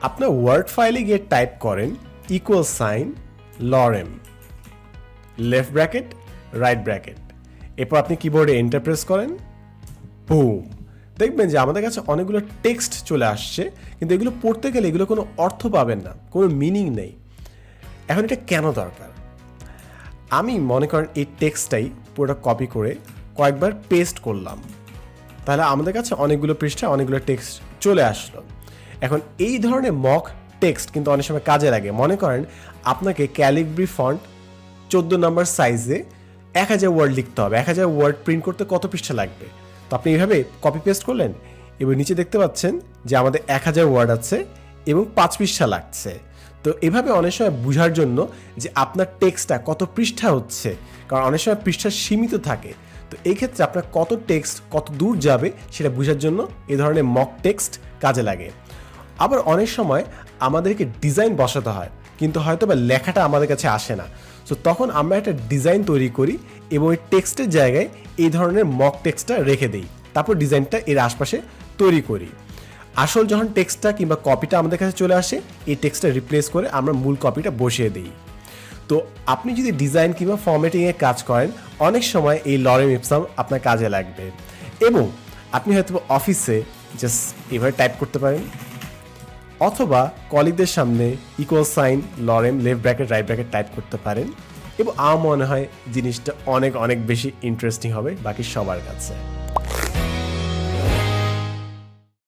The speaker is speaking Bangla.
আপনার ওয়ার্ড ফাইলে গিয়ে টাইপ করেন equal sign lorem left bracket right bracket, এরপর আপনি কিবোর্ডে এন্টার প্রেস করেন, বুম, দেখবেন যে আমাদের কাছে অনেকগুলো টেক্সট চলে আসছে, কিন্তু এগুলো পড়তে গেলে এগুলো কোনো অর্থ পাবেন না, কোনো মিনিং নেই। এখন এটা কেন দরকার? আমি মনে করেন এই টেক্সটটাই পুরোটা কপি করে কয়েকবার পেস্ট করলাম, তাহলে আমাদের কাছে অনেকগুলো পৃষ্ঠা অনেকগুলো টেক্সট চলে আসলো। এখন এই ধরনের মক টেক্সট কিন্তু অনেক সময় কাজে লাগে। মনে করেন আপনাকে ক্যালিগ্রাফি ফন্ট 14 নম্বর সাইজে 1000 ওয়ার্ড লিখতে হবে, 1000 ওয়ার্ড প্রিন্ট করতে কত পৃষ্ঠা লাগবে? তো আপনি এইভাবে কপি পেস্ট করলেন এবং নিচে দেখতে পাচ্ছেন যে আমাদের 1000 ওয়ার্ড আছে এবং 5 পৃষ্ঠা লাগছে। তো এভাবে অনেক সময় বোঝার জন্য যে আপনার টেক্সটটা কত পৃষ্ঠা হচ্ছে, কারণ অনেক সময় পৃষ্ঠা সীমিত থাকে, তো এই ক্ষেত্রে আপনার কত টেক্সট কত দূর যাবে সেটা বোঝার জন্য এই ধরনের মক টেক্সট কাজে লাগে। আবার অনেক সময় আমাদেরকে ডিজাইন বসাতে হয়, কিন্তু হয়তো বা লেখাটা আমাদের কাছে আসে না, সো তখন আমরা একটা ডিজাইন তৈরি করি এবং এই টেক্সটের জায়গায় এই ধরনের মক টেক্সটটা রেখে দিই, তারপর ডিজাইনটা এর আশপাশে তৈরি করি। আসল যখন টেক্সটটা কিংবা কপিটা আমাদের কাছে চলে আসে, এই টেক্সটটা রিপ্লেস করে আমরা মূল কপিটা বসিয়ে দিই। তো আপনি যদি ডিজাইন কিংবা ফরম্যাটিংয়ে কাজ করেন, অনেক সময় এই লরেম ইপসাম আপনার কাজে লাগবে, এবং আপনি হয়তো অফিসে জাস্ট এভাবে টাইপ করতে পারেন, অথবা কলিগদের সামনে equal sign lorem left bracket right bracket type করতে পারেন, এবং আমার মনে হয় জিনিসটা অনেক অনেক বেশি ইন্টারেস্টিং হবে বাকি সবার কাছে।